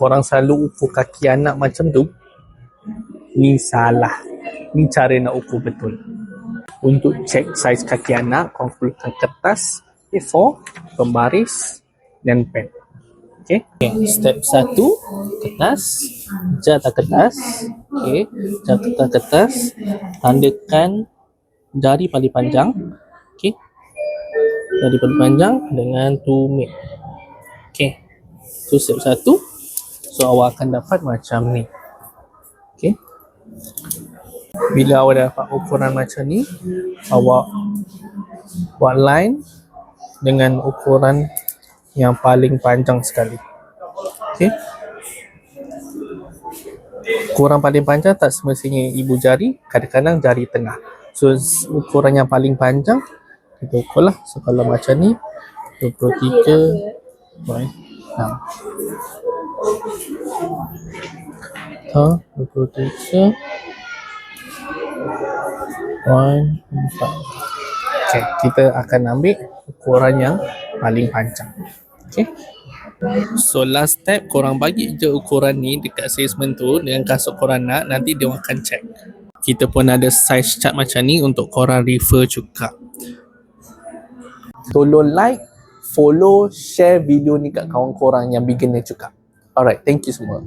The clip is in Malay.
korang selalu ukur kaki anak macam tu, ni salah. Ni cara nak ukur betul. Untuk cek saiz kaki anak, korang perlukan kertas A4, pembaris dan pen. Okay. Step 1, kertas, jatah kertas. Okay. Jatah kertas, tandakan jari paling panjang. Okay. Jari paling panjang dengan tumit. Okay. Itu step 1. So awak akan dapat macam ni. Okay. Bila awak dapat ukuran macam ni, awak buat line dengan ukuran yang paling panjang sekali. Okay. Ukuran paling panjang tak semestinya ibu jari, kadang-kadang jari tengah. So ukuran yang paling panjang kita ukurlah. So kalau macam ni 23.6. 23.4. Okay, kita akan ambil ukuran yang paling panjang. Okay. So last step, korang bagi je ukuran ni dekat salesman tu dengan kasut korang nak, nanti dia akan check. Kita pun ada size chart macam ni untuk korang refer juga. Tolong like, follow, share video ni kat kawan korang yang beginner juga. Alright, thank you semua.